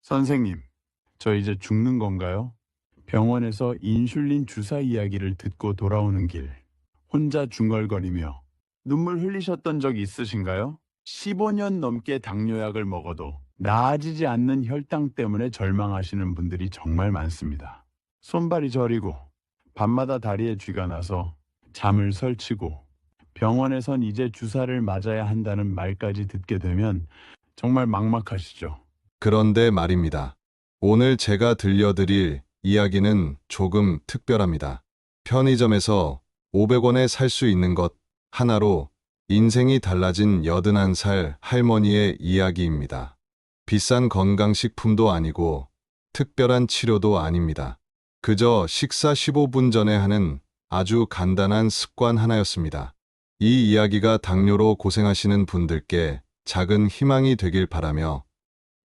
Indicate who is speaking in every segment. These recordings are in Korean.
Speaker 1: 선생님, 저 이제 죽는 건가요? 병원에서 인슐린 주사 이야기를 듣고 돌아오는 길, 혼자 중얼거리며 눈물 흘리셨던 적 있으신가요? 15년 넘게 당뇨약을 먹어도 나아지지 않는 혈당 때문에 절망하시는 분들이 정말 많습니다. 손발이 저리고 밤마다 다리에 쥐가 나서 잠을 설치고 병원에선 이제 주사를 맞아야 한다는 말까지 듣게 되면 정말 막막하시죠.
Speaker 2: 그런데 말입니다. 오늘 제가 들려드릴 이야기는 조금 특별합니다. 편의점에서 500원에 살 수 있는 것 하나로 인생이 달라진 81살 할머니의 이야기입니다. 비싼 건강식품도 아니고 특별한 치료도 아닙니다. 그저 식사 15분 전에 하는 아주 간단한 습관 하나였습니다. 이 이야기가 당뇨로 고생하시는 분들께 작은 희망이 되길 바라며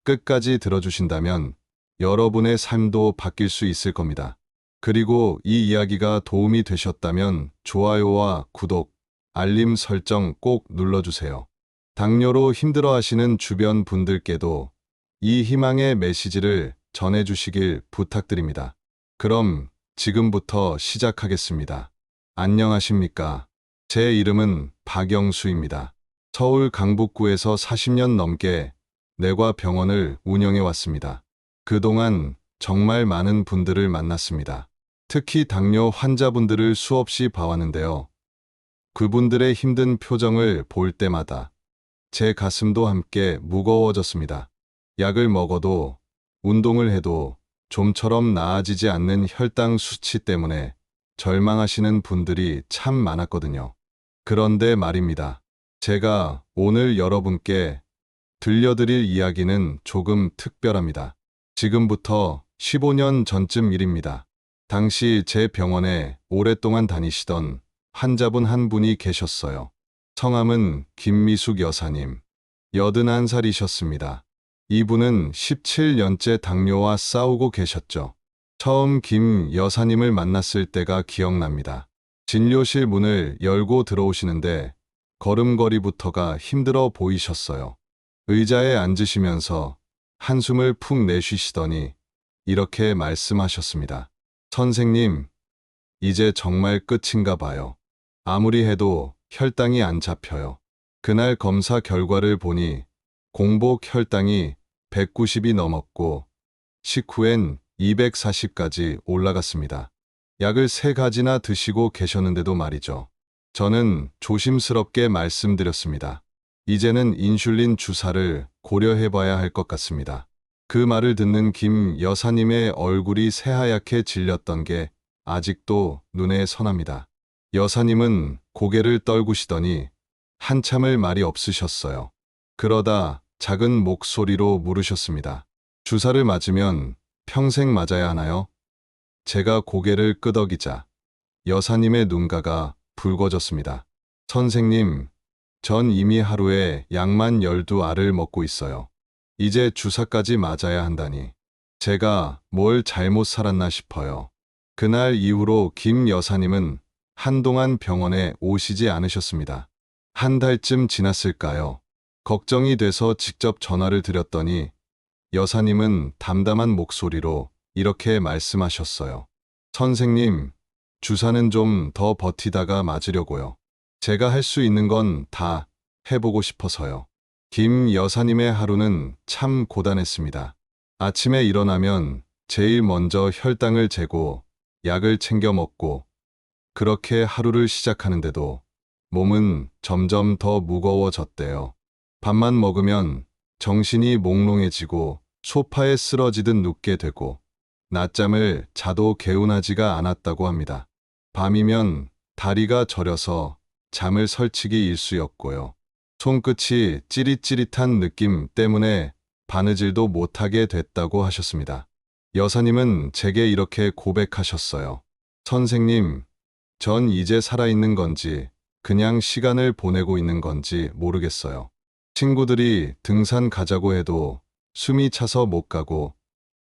Speaker 2: 끝까지 들어주신다면 여러분의 삶도 바뀔 수 있을 겁니다. 그리고 이 이야기가 도움이 되셨다면 좋아요와 구독, 알림 설정 꼭 눌러주세요. 당뇨로 힘들어하시는 주변 분들께도 이 희망의 메시지를 전해주시길 부탁드립니다. 그럼 지금부터 시작하겠습니다. 안녕하십니까? 제 이름은 박영수입니다. 서울 강북구에서 40년 넘게 내과병원을 운영해 왔습니다. 그동안 정말 많은 분들을 만났습니다. 특히 당뇨 환자분들을 수없이 봐왔는데요. 그분들의 힘든 표정을 볼 때마다 제 가슴도 함께 무거워졌습니다. 약을 먹어도 운동을 해도 좀처럼 나아지지 않는 혈당 수치 때문에 절망하시는 분들이 참 많았거든요. 그런데 말입니다. 제가 오늘 여러분께 들려드릴 이야기는 조금 특별합니다. 지금부터 15년 전쯤 일입니다. 당시 제 병원에 오랫동안 다니시던 환자분 한 분이 계셨어요. 성함은 김미숙 여사님. 81살이셨습니다. 이분은 17년째 당뇨와 싸우고 계셨죠. 처음 김 여사님을 만났을 때가 기억납니다. 진료실 문을 열고 들어오시는데 걸음걸이부터가 힘들어 보이셨어요. 의자에 앉으시면서 한숨을 푹 내쉬시더니 이렇게 말씀하셨습니다. 선생님, 이제 정말 끝인가 봐요. 아무리 해도 혈당이 안 잡혀요. 그날 검사 결과를 보니 공복 혈당이 190이 넘었고 식후엔 240까지 올라갔습니다. 약을 3가지나 드시고 계셨는데도 말이죠. 저는 조심스럽게 말씀드렸습니다. 이제는 인슐린 주사를 고려해봐야 할 것 같습니다. 그 말을 듣는 김 여사님의 얼굴이 새하얗게 질렸던 게 아직도 눈에 선합니다. 여사님은 고개를 떨구시더니 한참을 말이 없으셨어요. 그러다 작은 목소리로 물으셨습니다. 주사를 맞으면 평생 맞아야 하나요? 제가 고개를 끄덕이자 여사님의 눈가가 붉어졌습니다. 선생님, 전 이미 하루에 약만 12알을 먹고 있어요. 이제 주사까지 맞아야 한다니. 제가 뭘 잘못 살았나 싶어요. 그날 이후로 김 여사님은 한동안 병원에 오시지 않으셨습니다. 한 달쯤 지났을까요? 걱정이 돼서 직접 전화를 드렸더니 여사님은 담담한 목소리로 이렇게 말씀하셨어요. 선생님, 주사는 좀 더 버티다가 맞으려고요. 제가 할 수 있는 건 다 해보고 싶어서요. 김 여사님의 하루는 참 고단했습니다. 아침에 일어나면 제일 먼저 혈당을 재고 약을 챙겨 먹고 그렇게 하루를 시작하는데도 몸은 점점 더 무거워졌대요. 밥만 먹으면 정신이 몽롱해지고 소파에 쓰러지듯 눕게 되고 낮잠을 자도 개운하지가 않았다고 합니다. 밤이면 다리가 저려서 잠을 설치기 일쑤였고요. 손끝이 찌릿찌릿한 느낌 때문에 바느질도 못하게 됐다고 하셨습니다. 여사님은 제게 이렇게 고백하셨어요. 선생님, 전 이제 살아있는 건지 그냥 시간을 보내고 있는 건지 모르겠어요. 친구들이 등산 가자고 해도 숨이 차서 못 가고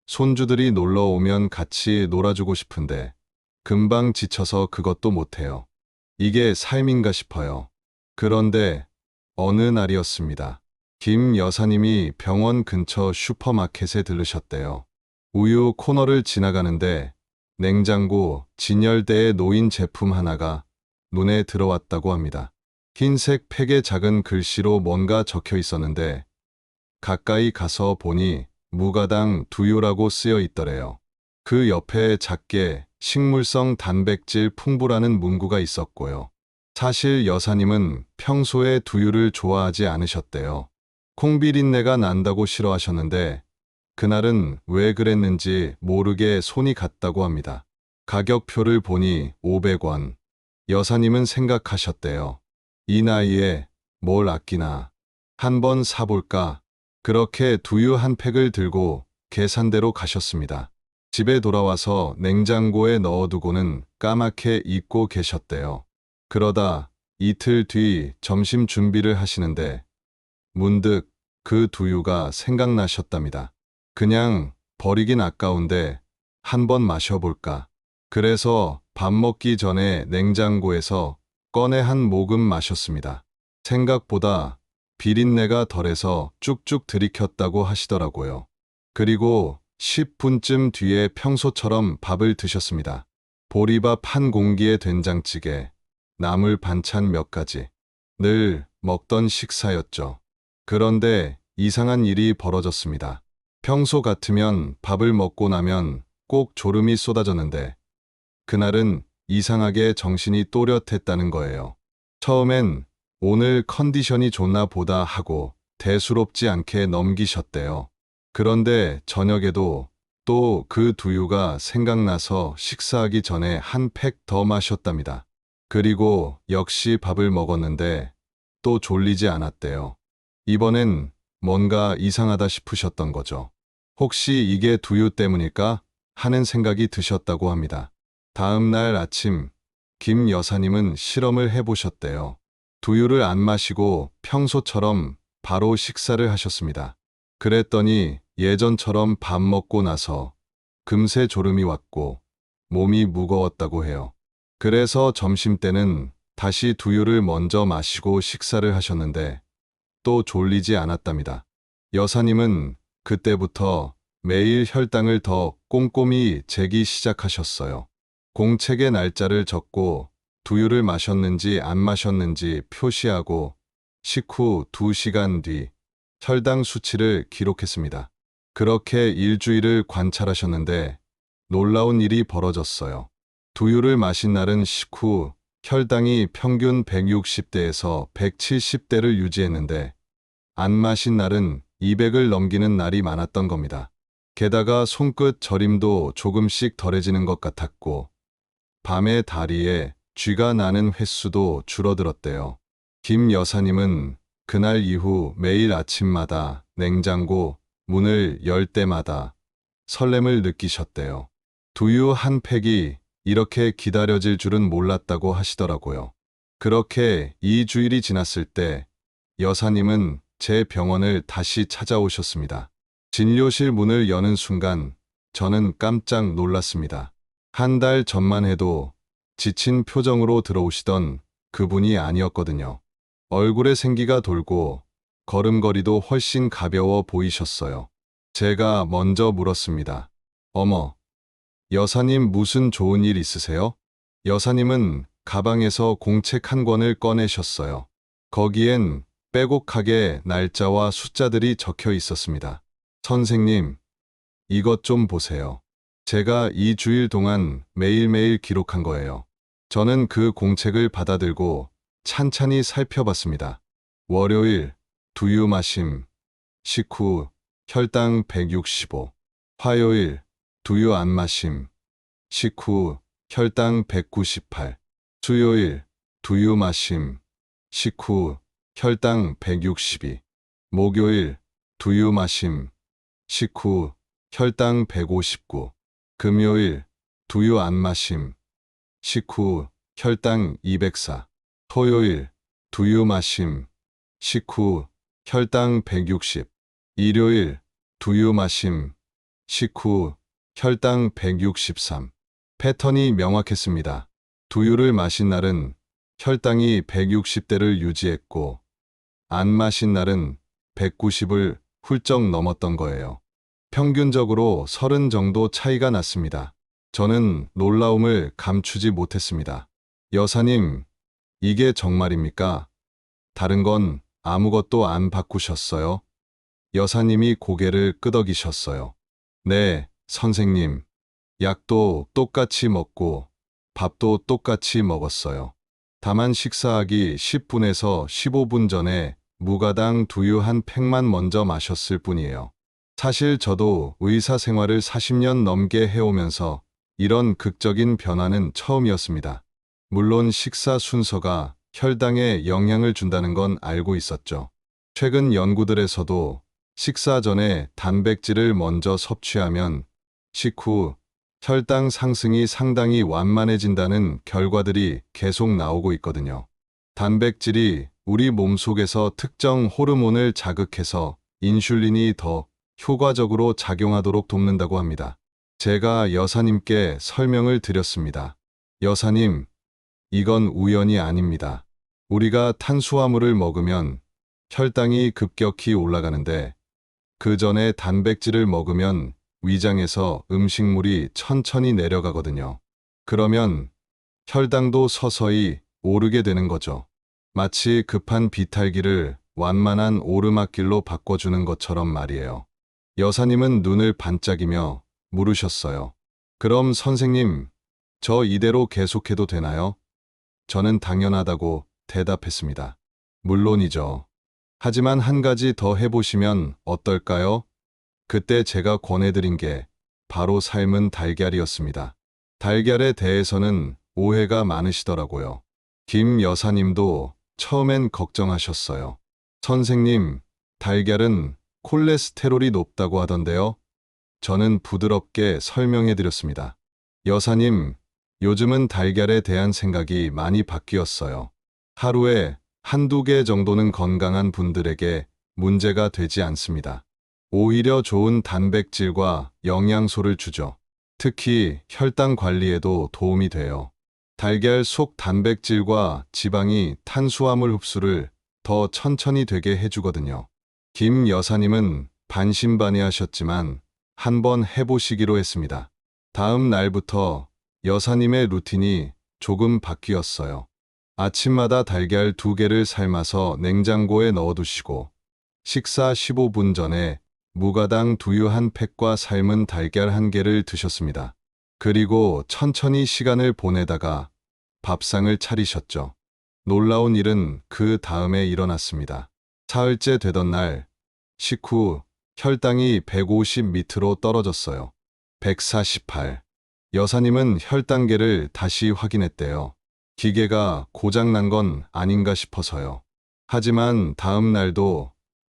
Speaker 2: 손주들이 놀러 오면 같이 놀아주고 싶은데 금방 지쳐서 그것도 못해요. 이게 삶인가 싶어요. 그런데 어느 날이었습니다. 김 여사님이 병원 근처 슈퍼마켓에 들르셨대요. 우유 코너를 지나가는데 냉장고 진열대에 놓인 제품 하나가 눈에 들어왔다고 합니다. 흰색 팩에 작은 글씨로 뭔가 적혀 있었는데 가까이 가서 보니 무가당 두유라고 쓰여 있더래요. 그 옆에 작게 식물성 단백질 풍부라는 문구가 있었고요. 사실 여사님은 평소에 두유를 좋아하지 않으셨대요. 콩비린내가 난다고 싫어하셨는데 그날은 왜 그랬는지 모르게 손이 갔다고 합니다. 가격표를 보니 500원. 여사님은 생각하셨대요. 이 나이에 뭘 아끼나. 한번 사볼까. 그렇게 두유 한 팩을 들고 계산대로 가셨습니다. 집에 돌아와서 냉장고에 넣어두고는 까맣게 잊고 계셨대요. 그러다 이틀 뒤 점심 준비를 하시는데 문득 그 두유가 생각나셨답니다. 그냥 버리긴 아까운데 한번 마셔볼까. 그래서 밥 먹기 전에 냉장고에서 꺼내 한 모금 마셨습니다. 생각보다 비린내가 덜해서 쭉쭉 들이켰다고 하시더라고요. 그리고 10분쯤 뒤에 평소처럼 밥을 드셨습니다. 보리밥 한 공기에 된장찌개, 나물 반찬 몇 가지. 늘 먹던 식사였죠. 그런데 이상한 일이 벌어졌습니다. 평소 같으면 밥을 먹고 나면 꼭 졸음이 쏟아졌는데 그날은 이상하게 정신이 또렷했다는 거예요. 처음엔 오늘 컨디션이 좋나 보다 하고 대수롭지 않게 넘기셨대요. 그런데 저녁에도 또 그 두유가 생각나서 식사하기 전에 한 팩 더 마셨답니다. 그리고 역시 밥을 먹었는데 또 졸리지 않았대요. 이번엔 뭔가 이상하다 싶으셨던 거죠. 혹시 이게 두유 때문일까 하는 생각이 드셨다고 합니다. 다음 날 아침, 김 여사님은 실험을 해보셨대요. 두유를 안 마시고 평소처럼 바로 식사를 하셨습니다. 그랬더니 예전처럼 밥 먹고 나서 금세 졸음이 왔고 몸이 무거웠다고 해요. 그래서 점심때는 다시 두유를 먼저 마시고 식사를 하셨는데 또 졸리지 않았답니다. 여사님은 그때부터 매일 혈당을 더 꼼꼼히 재기 시작하셨어요. 공책에 날짜를 적고 두유를 마셨는지 안 마셨는지 표시하고 식후 2시간 뒤 혈당 수치를 기록했습니다. 그렇게 일주일을 관찰하셨는데 놀라운 일이 벌어졌어요. 두유를 마신 날은 식후 혈당이 평균 160대에서 170대를 유지했는데 안 마신 날은 200을 넘기는 날이 많았던 겁니다. 게다가 손끝 저림도 조금씩 덜해지는 것 같았고 밤에 다리에 쥐가 나는 횟수도 줄어들었대요. 김 여사님은 그날 이후 매일 아침마다 냉장고 문을 열 때마다 설렘을 느끼셨대요. 두유 한 팩이 이렇게 기다려질 줄은 몰랐다고 하시더라고요. 그렇게 2주일이 지났을 때 여사님은 제 병원을 다시 찾아오셨습니다. 진료실 문을 여는 순간 저는 깜짝 놀랐습니다. 한 달 전만 해도 지친 표정으로 들어오시던 그분이 아니었거든요. 얼굴에 생기가 돌고 걸음걸이도 훨씬 가벼워 보이셨어요. 제가 먼저 물었습니다. 어머, 여사님 무슨 좋은 일 있으세요? 여사님은 가방에서 공책 한 권을 꺼내셨어요. 거기엔 빼곡하게 날짜와 숫자들이 적혀 있었습니다. 선생님, 이것 좀 보세요. 제가 2주일 동안 매일매일 기록한 거예요. 저는 그 공책을 받아들고 찬찬히 살펴봤습니다. 월요일, 두유 마심, 식후, 혈당 165. 화요일, 두유 안 마심, 식후, 혈당 198. 수요일, 두유 마심, 식후, 혈당 162. 목요일, 두유 마심, 식후, 혈당 159. 금요일, 두유 안 마심, 식후, 혈당 204. 토요일, 두유 마심, 식후, 혈당 160. 일요일, 두유 마심, 식후, 혈당 163. 패턴이 명확했습니다. 두유를 마신 날은 혈당이 160대를 유지했고, 안 마신 날은 190을 훌쩍 넘었던 거예요. 평균적으로 30 정도 차이가 났습니다. 저는 놀라움을 감추지 못했습니다. 여사님, 이게 정말입니까? 다른 건 아무것도 안 바꾸셨어요? 여사님이 고개를 끄덕이셨어요. 네, 선생님. 약도 똑같이 먹고 밥도 똑같이 먹었어요. 다만 식사하기 10분에서 15분 전에 무가당 두유 한 팩만 먼저 마셨을 뿐이에요. 사실 저도 의사 생활을 40년 넘게 해오면서 이런 극적인 변화는 처음이었습니다. 물론 식사 순서가 혈당에 영향을 준다는 건 알고 있었죠. 최근 연구들에서도 식사 전에 단백질을 먼저 섭취하면 식후 혈당 상승이 상당히 완만해진다는 결과들이 계속 나오고 있거든요. 단백질이 우리 몸속에서 특정 호르몬을 자극해서 인슐린이 더 효과적으로 작용하도록 돕는다고 합니다. 제가 여사님께 설명을 드렸습니다. 여사님, 이건 우연이 아닙니다. 우리가 탄수화물을 먹으면 혈당이 급격히 올라가는데 그 전에 단백질을 먹으면 위장에서 음식물이 천천히 내려가거든요. 그러면 혈당도 서서히 오르게 되는 거죠. 마치 급한 비탈기를 완만한 오르막길로 바꿔주는 것처럼 말이에요. 여사님은 눈을 반짝이며 물으셨어요. 그럼 선생님, 저 이대로 계속해도 되나요? 저는 당연하다고 대답했습니다. 물론이죠. 하지만 한 가지 더 해보시면 어떨까요? 그때 제가 권해드린 게 바로 삶은 달걀이었습니다. 달걀에 대해서는 오해가 많으시더라고요. 김 여사님도 처음엔 걱정하셨어요. 선생님, 달걀은 콜레스테롤이 높다고 하던데요. 저는 부드럽게 설명해드렸습니다. 여사님, 요즘은 달걀에 대한 생각이 많이 바뀌었어요. 하루에 한두 개 정도는 건강한 분들에게 문제가 되지 않습니다. 오히려 좋은 단백질과 영양소를 주죠. 특히 혈당 관리에도 도움이 돼요. 달걀 속 단백질과 지방이 탄수화물 흡수를 더 천천히 되게 해주거든요. 김 여사님은 반신반의하셨지만 한번 해보시기로 했습니다. 다음 날부터 여사님의 루틴이 조금 바뀌었어요. 아침마다 달걀 2개를 삶아서 냉장고에 넣어두시고 식사 15분 전에 무가당 두유 한 팩과 삶은 달걀 1개를 드셨습니다. 그리고 천천히 시간을 보내다가 밥상을 차리셨죠. 놀라운 일은 그 다음에 일어났습니다. 사흘째 되던 날, 식후 혈당이 150 밑으로 떨어졌어요. 148. 여사님은 혈당계를 다시 확인했대요. 기계가 고장난 건 아닌가 싶어서요. 하지만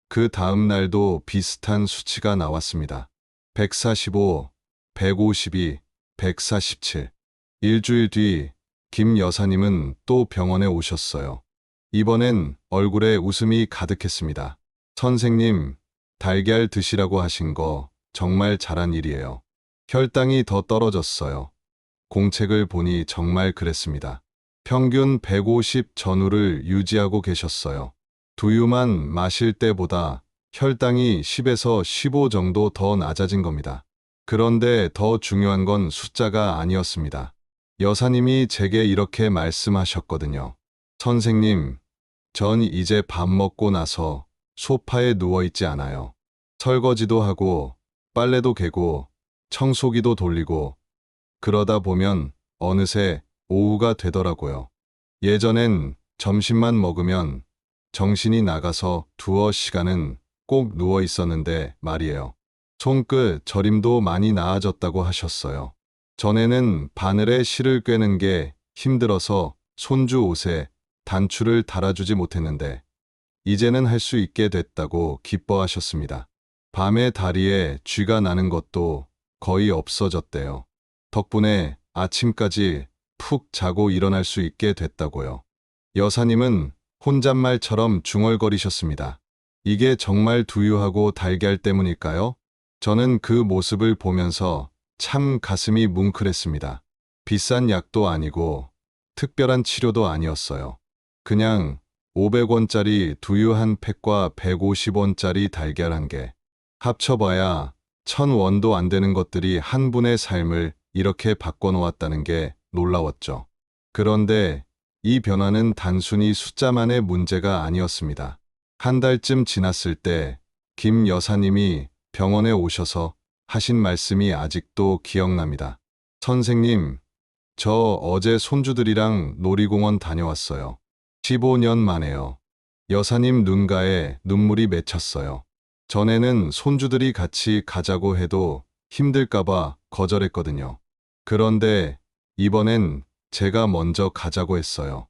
Speaker 2: 그 다음 날도 비슷한 수치가 나왔습니다. 145, 152, 147. 일주일 뒤 김 여사님은 또 병원에 오셨어요. 이번엔 얼굴에 웃음이 가득했습니다. 선생님, 달걀 드시라고 하신 거 정말 잘한 일이에요. 혈당이 더 떨어졌어요. 공책을 보니 정말 그랬습니다. 평균 150 전후를 유지하고 계셨어요. 두유만 마실 때보다 혈당이 10에서 15 정도 더 낮아진 겁니다. 그런데 더 중요한 건 숫자가 아니었습니다. 여사님이 제게 이렇게 말씀하셨거든요. 선생님, 전 이제 밥 먹고 나서 소파에 누워있지 않아요. 설거지도 하고, 빨래도 개고, 청소기도 돌리고, 그러다 보면 어느새 오후가 되더라고요. 예전엔 점심만 먹으면 정신이 나가서 두어 시간은 꼭 누워 있었는데 말이에요. 손끝 저림도 많이 나아졌다고 하셨어요. 전에는 바늘에 실을 꿰는 게 힘들어서 손주 옷에 단추를 달아주지 못했는데 이제는 할 수 있게 됐다고 기뻐하셨습니다. 밤에 다리에 쥐가 나는 것도 거의 없어졌대요. 덕분에 아침까지 푹 자고 일어날 수 있게 됐다고요. 여사님은 혼잣말처럼 중얼거리셨습니다. 이게 정말 두유하고 달걀 때문일까요? 저는 그 모습을 보면서 참 가슴이 뭉클했습니다. 비싼 약도 아니고 특별한 치료도 아니었어요. 그냥 500원짜리 두유 한 팩과 150원짜리 달걀 한 개. 합쳐봐야 1000원도 안 되는 것들이 한 분의 삶을 이렇게 바꿔놓았다는 게 놀라웠죠. 그런데 이 변화는 단순히 숫자만의 문제가 아니었습니다. 한 달쯤 지났을 때 김 여사님이 병원에 오셔서 하신 말씀이 아직도 기억납니다. 선생님, 저 어제 손주들이랑 놀이공원 다녀왔어요. 15년 만에요. 여사님 눈가에 눈물이 맺혔어요. 전에는 손주들이 같이 가자고 해도 힘들까봐 거절했거든요. 그런데 이번엔 제가 먼저 가자고 했어요.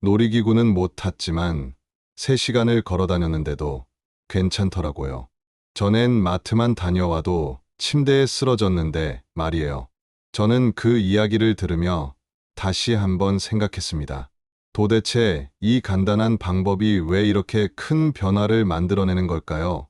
Speaker 2: 놀이기구는 못 탔지만 3시간을 걸어 다녔는데도 괜찮더라고요. 전엔 마트만 다녀와도 침대에 쓰러졌는데 말이에요. 저는 그 이야기를 들으며 다시 한번 생각했습니다. 도대체 이 간단한 방법이 왜 이렇게 큰 변화를 만들어내는 걸까요?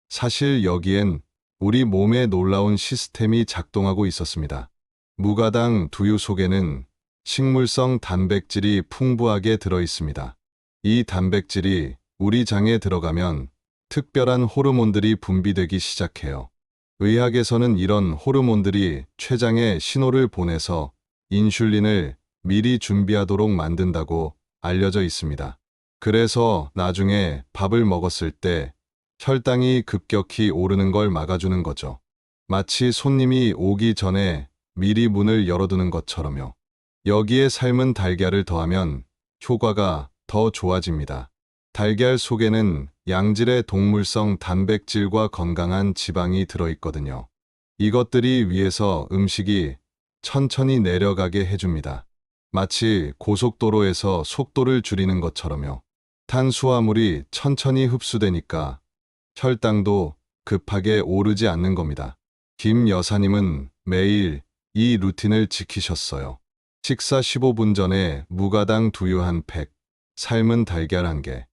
Speaker 2: 사실 여기엔 우리 몸에 놀라운 시스템이 작동하고 있었습니다. 무가당 두유 속에는 식물성 단백질이 풍부하게 들어 있습니다. 이 단백질이 우리 장에 들어가면 특별한 호르몬들이 분비되기 시작해요. 의학에서는 이런 호르몬들이 췌장에 신호를 보내서 인슐린을 미리 준비하도록 만든다고 알려져 있습니다. 그래서 나중에 밥을 먹었을 때 혈당이 급격히 오르는 걸 막아주는 거죠. 마치 손님이 오기 전에 미리 문을 열어두는 것처럼요. 여기에 삶은 달걀을 더하면 효과가 더 좋아집니다. 달걀 속에는 양질의 동물성 단백질과 건강한 지방이 들어있거든요. 이것들이 위에서 음식이 천천히 내려가게 해줍니다. 마치 고속도로에서 속도를 줄이는 것처럼요. 탄수화물이 천천히 흡수되니까 혈당도 급하게 오르지 않는 겁니다. 김 여사님은 매일 이 루틴을 지키셨어요. 식사 15분 전에 무가당 두유 한 팩, 삶은 달걀 한 개,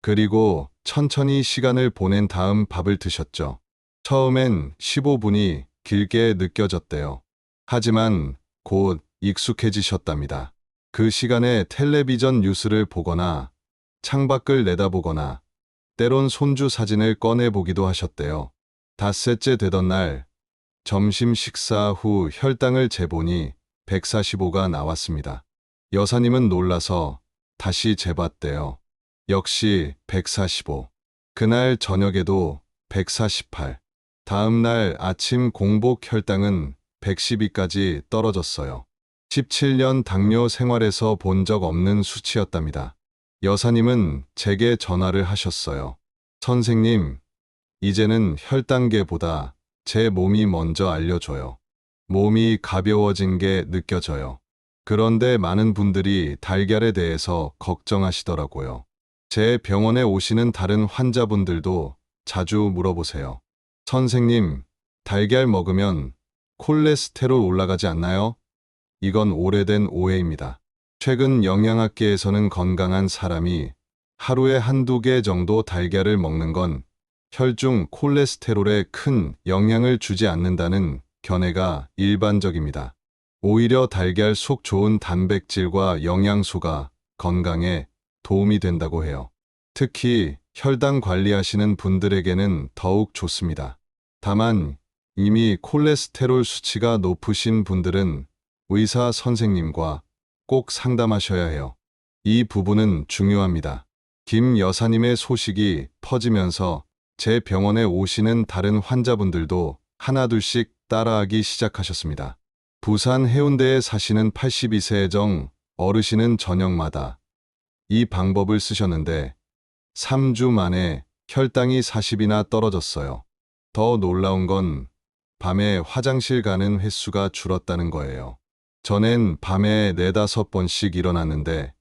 Speaker 2: 그리고 천천히 시간을 보낸 다음 밥을 드셨죠. 처음엔 15분이 길게 느껴졌대요. 하지만 곧 익숙해지셨답니다. 그 시간에 텔레비전 뉴스를 보거나 창밖을 내다보거나 때론 손주 사진을 꺼내보기도 하셨대요. 닷새째 되던 날 점심 식사 후 혈당을 재보니 145가 나왔습니다. 여사님은 놀라서 다시 재봤대요. 역시 145. 그날 저녁에도 148. 다음 날 아침 공복 혈당은 112까지 떨어졌어요. 17년 당뇨 생활에서 본 적 없는 수치였답니다. 여사님은 제게 전화를 하셨어요. 선생님, 이제는 혈당계보다 제 몸이 먼저 알려줘요. 몸이 가벼워진 게 느껴져요. 그런데 많은 분들이 달걀에 대해서 걱정하시더라고요. 제 병원에 오시는 다른 환자분들도 자주 물어보세요. 선생님, 달걀 먹으면 콜레스테롤 올라가지 않나요? 이건 오래된 오해입니다. 최근 영양학계에서는 건강한 사람이 하루에 한두 개 정도 달걀을 먹는 건 혈중 콜레스테롤에 큰 영향을 주지 않는다는 견해가 일반적입니다. 오히려 달걀 속 좋은 단백질과 영양소가 건강에 도움이 된다고 해요. 특히 혈당 관리하시는 분들에게는 더욱 좋습니다. 다만 이미 콜레스테롤 수치가 높으신 분들은 의사 선생님과 꼭 상담하셔야 해요. 이 부분은 중요합니다. 김 여사님의 소식이 퍼지면서 제 병원에 오시는 다른 환자분들도 하나둘씩 따라하기 시작하셨습니다. 부산 해운대에 사시는 82세 정 어르신은 저녁마다 이 방법을 쓰셨는데 3주 만에 혈당이 40이나 떨어졌어요. 더 놀라운 건 밤에 화장실 가는 횟수가 줄었다는 거예요. 전엔 밤에 4~5번씩 일어났는데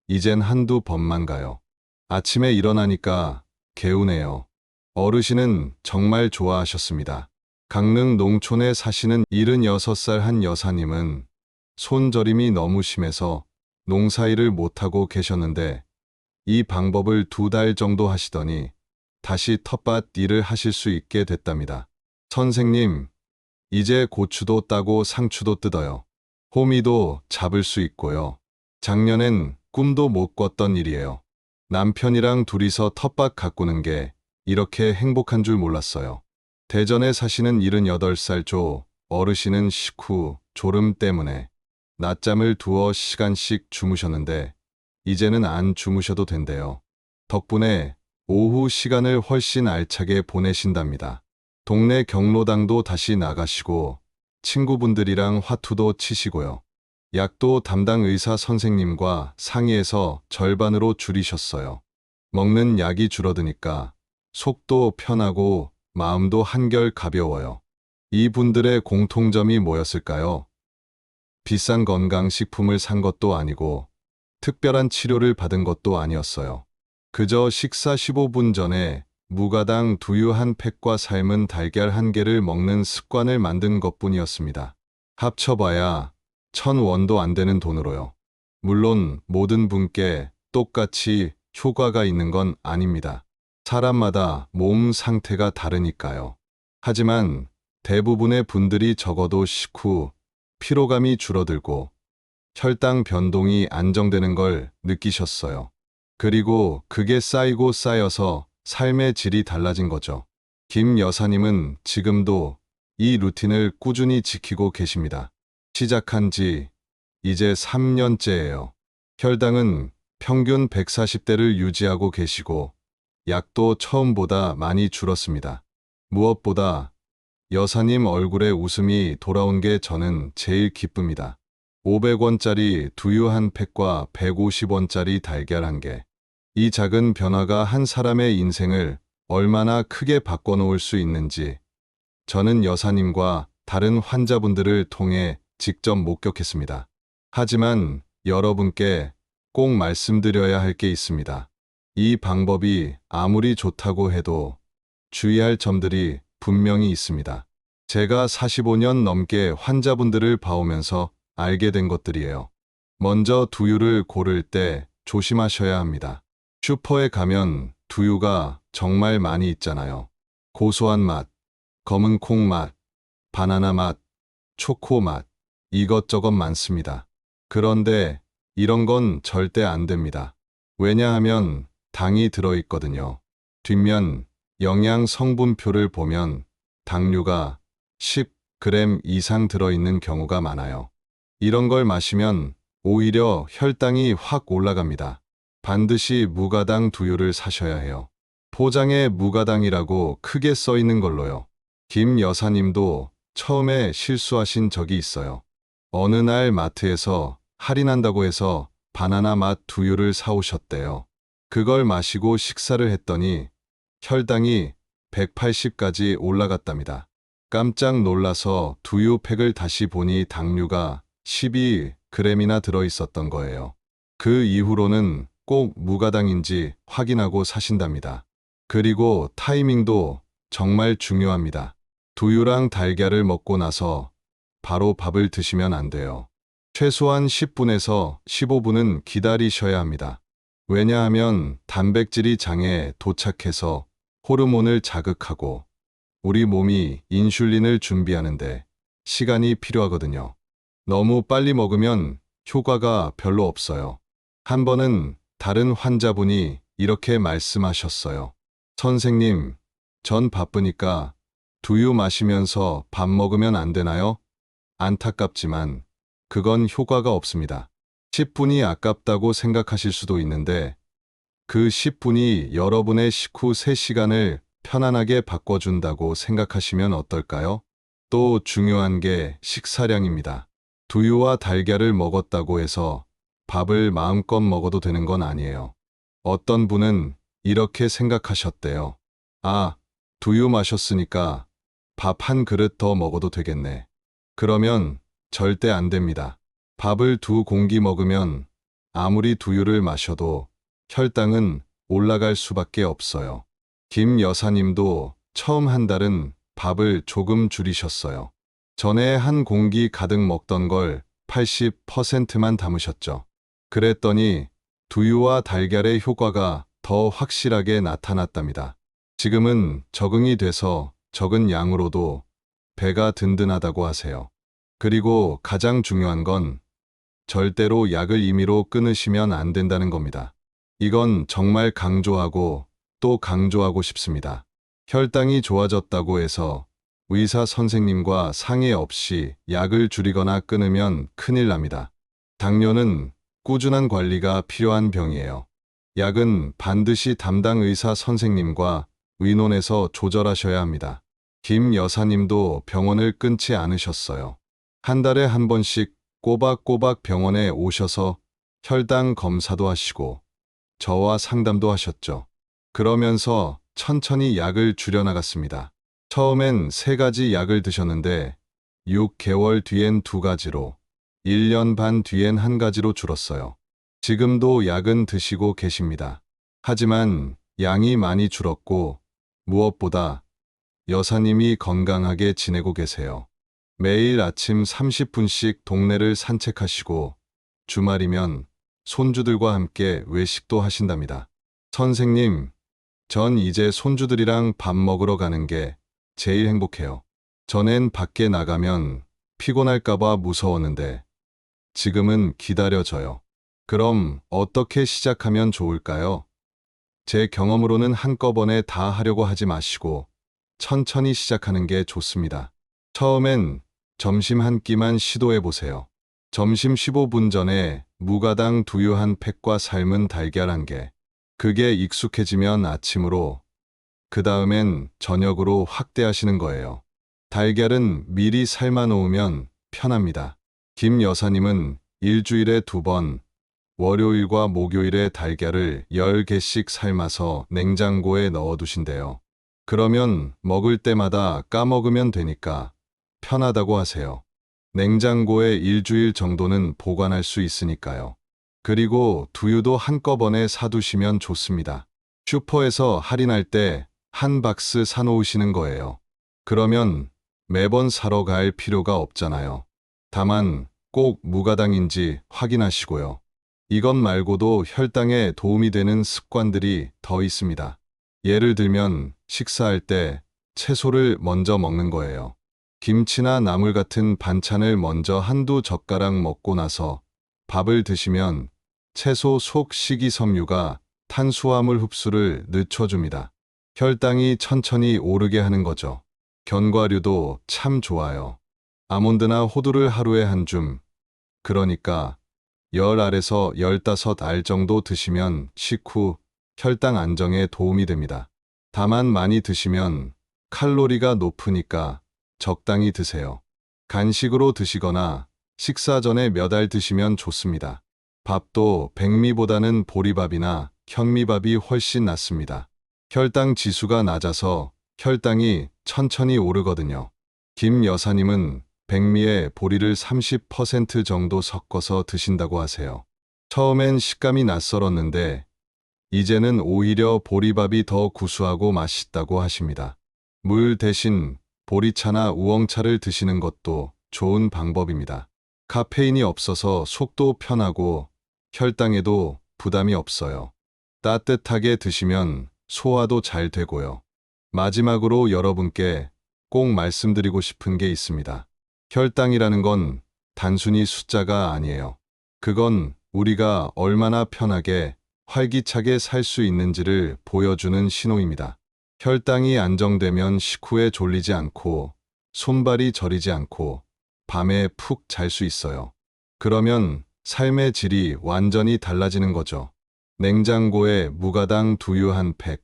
Speaker 2: 이젠 한두 번만 가요. 아침에 일어나니까 개운해요. 어르신은 정말 좋아하셨습니다. 강릉 농촌에 사시는 76살 한 여사님은 손저림이 너무 심해서 농사일을 못하고 계셨는데 이 방법을 2달 정도 하시더니 다시 텃밭 일을 하실 수 있게 됐답니다. 선생님, 이제 고추도 따고 상추도 뜯어요. 호미도 잡을 수 있고요. 작년엔 꿈도 못 꿨던 일이에요. 남편이랑 둘이서 텃밭 가꾸는 게 이렇게 행복한 줄 몰랐어요. 대전에 사시는 78살 조 어르신은 식후 졸음 때문에 낮잠을 두어 시간씩 주무셨는데 이제는 안 주무셔도 된대요. 덕분에 오후 시간을 훨씬 알차게 보내신답니다. 동네 경로당도 다시 나가시고 친구분들이랑 화투도 치시고요. 약도 담당 의사 선생님과 상의해서 절반으로 줄이셨어요. 먹는 약이 줄어드니까 속도 편하고 마음도 한결 가벼워요. 이분들의 공통점이 뭐였을까요? 비싼 건강식품을 산 것도 아니고 특별한 치료를 받은 것도 아니었어요. 그저 식사 15분 전에 무가당 두유 한 팩과 삶은 달걀 한 개를 먹는 습관을 만든 것뿐이었습니다. 합쳐봐야 1,000원도 안 되는 돈으로요. 물론 모든 분께 똑같이 효과가 있는 건 아닙니다. 사람마다 몸 상태가 다르니까요. 하지만 대부분의 분들이 적어도 식후 피로감이 줄어들고 혈당 변동이 안정되는 걸 느끼셨어요. 그리고 그게 쌓이고 쌓여서 삶의 질이 달라진 거죠. 김 여사님은 지금도 이 루틴을 꾸준히 지키고 계십니다. 시작한 지 이제 3년째예요. 혈당은 평균 140대를 유지하고 계시고 약도 처음보다 많이 줄었습니다. 무엇보다 여사님 얼굴에 웃음이 돌아온 게 저는 제일 기쁩니다. 500원짜리 두유 한 팩과 150원짜리 달걀 한 개. 이 작은 변화가 한 사람의 인생을 얼마나 크게 바꿔놓을 수 있는지 저는 여사님과 다른 환자분들을 통해 직접 목격했습니다. 하지만 여러분께 꼭 말씀드려야 할 게 있습니다. 이 방법이 아무리 좋다고 해도 주의할 점들이 분명히 있습니다. 제가 45년 넘게 환자분들을 봐오면서 알게 된 것들이에요. 먼저 두유를 고를 때 조심하셔야 합니다. 슈퍼에 가면 두유가 정말 많이 있잖아요. 고소한 맛, 검은 콩 맛, 바나나 맛, 초코 맛, 이것저것 많습니다. 그런데 이런 건 절대 안 됩니다. 왜냐하면 당이 들어있거든요. 뒷면 영양 성분표를 보면 당류가 10g 이상 들어있는 경우가 많아요. 이런 걸 마시면 오히려 혈당이 확 올라갑니다. 반드시 무가당 두유를 사셔야 해요. 포장에 무가당이라고 크게 써 있는 걸로요. 김 여사님도 처음에 실수하신 적이 있어요. 어느 날 마트에서 할인한다고 해서 바나나 맛 두유를 사오셨대요. 그걸 마시고 식사를 했더니 혈당이 180까지 올라갔답니다. 깜짝 놀라서 두유팩을 다시 보니 당류가 12g이나 들어있었던 거예요. 그 이후로는 꼭 무가당인지 확인하고 사신답니다. 그리고 타이밍도 정말 중요합니다. 두유랑 달걀을 먹고 나서 바로 밥을 드시면 안 돼요. 최소한 10분에서 15분은 기다리셔야 합니다. 왜냐하면 단백질이 장에 도착해서 호르몬을 자극하고 우리 몸이 인슐린을 준비하는데 시간이 필요하거든요. 너무 빨리 먹으면 효과가 별로 없어요. 한 번은 다른 환자분이 이렇게 말씀하셨어요. 선생님, 전 바쁘니까 두유 마시면서 밥 먹으면 안 되나요? 안타깝지만 그건 효과가 없습니다. 10분이 아깝다고 생각하실 수도 있는데 그 10분이 여러분의 식후 3시간을 편안하게 바꿔준다고 생각하시면 어떨까요? 또 중요한 게 식사량입니다. 두유와 달걀을 먹었다고 해서 밥을 마음껏 먹어도 되는 건 아니에요. 어떤 분은 이렇게 생각하셨대요. 아, 두유 마셨으니까 밥 한 그릇 더 먹어도 되겠네. 그러면 절대 안 됩니다. 밥을 2공기 먹으면 아무리 두유를 마셔도 혈당은 올라갈 수밖에 없어요. 김 여사님도 처음 한 달은 밥을 조금 줄이셨어요. 전에 한 공기 가득 먹던 걸 80%만 담으셨죠. 그랬더니 두유와 달걀의 효과가 더 확실하게 나타났답니다. 지금은 적응이 돼서 적은 양으로도 배가 든든하다고 하세요. 그리고 가장 중요한 건 절대로 약을 임의로 끊으시면 안 된다는 겁니다. 이건 정말 강조하고 또 강조하고 싶습니다. 혈당이 좋아졌다고 해서 의사 선생님과 상의 없이 약을 줄이거나 끊으면 큰일 납니다. 당뇨는 꾸준한 관리가 필요한 병이에요. 약은 반드시 담당 의사 선생님과 의논해서 조절하셔야 합니다. 김 여사님도 병원을 끊지 않으셨어요. 한 달에 한 번씩 꼬박꼬박 병원에 오셔서 혈당 검사도 하시고 저와 상담도 하셨죠. 그러면서 천천히 약을 줄여나갔습니다. 처음엔 3가지 약을 드셨는데 6개월 뒤엔 2가지로, 1년 반 뒤엔 1가지로 줄었어요. 지금도 약은 드시고 계십니다. 하지만 양이 많이 줄었고 무엇보다 여사님이 건강하게 지내고 계세요. 매일 아침 30분씩 동네를 산책하시고 주말이면 손주들과 함께 외식도 하신답니다. 선생님, 전 이제 손주들이랑 밥 먹으러 가는 게 제일 행복해요. 전엔 밖에 나가면 피곤할까봐 무서웠는데 지금은 기다려져요. 그럼 어떻게 시작하면 좋을까요? 제 경험으로는 한꺼번에 다 하려고 하지 마시고 천천히 시작하는 게 좋습니다. 처음엔 점심 한 끼만 시도해 보세요. 점심 15분 전에 무가당 두유 한 팩과 삶은 달걀 1개. 그게 익숙해지면 아침으로, 그 다음엔 저녁으로 확대하시는 거예요. 달걀은 미리 삶아 놓으면 편합니다. 김 여사님은 일주일에 2번, 월요일과 목요일에 달걀을 10개씩 삶아서 냉장고에 넣어두신대요. 그러면 먹을 때마다 까먹으면 되니까 편하다고 하세요. 냉장고에 일주일 정도는 보관할 수 있으니까요. 그리고 두유도 한꺼번에 사두시면 좋습니다. 슈퍼에서 할인할 때 한 박스 사놓으시는 거예요. 그러면 매번 사러 갈 필요가 없잖아요. 다만 꼭 무가당인지 확인하시고요. 이것 말고도 혈당에 도움이 되는 습관들이 더 있습니다. 예를 들면 식사할 때 채소를 먼저 먹는 거예요. 김치나 나물 같은 반찬을 먼저 한두 젓가락 먹고 나서 밥을 드시면 채소 속 식이섬유가 탄수화물 흡수를 늦춰줍니다. 혈당이 천천히 오르게 하는 거죠. 견과류도 참 좋아요. 아몬드나 호두를 하루에 한 줌, 그러니까 10알에서 15알 정도 드시면 식후 혈당 안정에 도움이 됩니다. 다만 많이 드시면 칼로리가 높으니까 적당히 드세요. 간식으로 드시거나 식사 전에 몇 알 드시면 좋습니다. 밥도 백미보다는 보리밥이나 현미밥이 훨씬 낫습니다. 혈당 지수가 낮아서 혈당이 천천히 오르거든요. 김 여사님은 백미에 보리를 30% 정도 섞어서 드신다고 하세요. 처음엔 식감이 낯설었는데 이제는 오히려 보리밥이 더 구수하고 맛있다고 하십니다. 물 대신 보리차나 우엉차를 드시는 것도 좋은 방법입니다. 카페인이 없어서 속도 편하고 혈당에도 부담이 없어요. 따뜻하게 드시면 소화도 잘 되고요. 마지막으로 여러분께 꼭 말씀드리고 싶은 게 있습니다. 혈당이라는 건 단순히 숫자가 아니에요. 그건 우리가 얼마나 편하게 활기차게 살 수 있는지를 보여주는 신호입니다. 혈당이 안정되면 식후에 졸리지 않고 손발이 저리지 않고 밤에 푹 잘 수 있어요. 그러면 삶의 질이 완전히 달라지는 거죠. 냉장고에 무가당 두유 한 팩,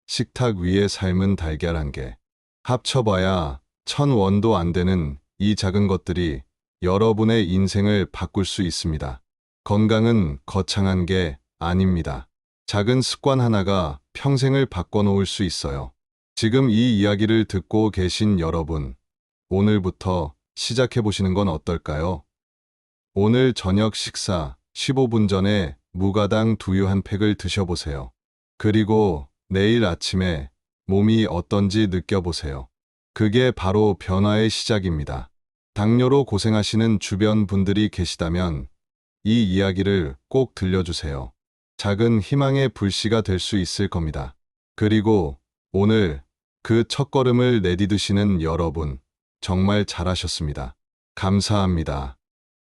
Speaker 2: 식탁 위에 삶은 달걀 1개. 합쳐봐야 1000원도 안 되는 이 작은 것들이 여러분의 인생을 바꿀 수 있습니다. 건강은 거창한 게 아닙니다. 작은 습관 하나가 평생을 바꿔놓을 수 있어요. 지금 이 이야기를 듣고 계신 여러분, 오늘부터 시작해보시는 건 어떨까요? 오늘 저녁 식사 15분 전에 무가당 두유 한 팩을 드셔보세요. 그리고 내일 아침에 몸이 어떤지 느껴보세요. 그게 바로 변화의 시작입니다. 당뇨로 고생하시는 주변 분들이 계시다면 이 이야기를 꼭 들려주세요. 작은 희망의 불씨가 될 수 있을 겁니다. 그리고 오늘 그 첫걸음을 내디드시는 여러분, 정말 잘하셨습니다. 감사합니다.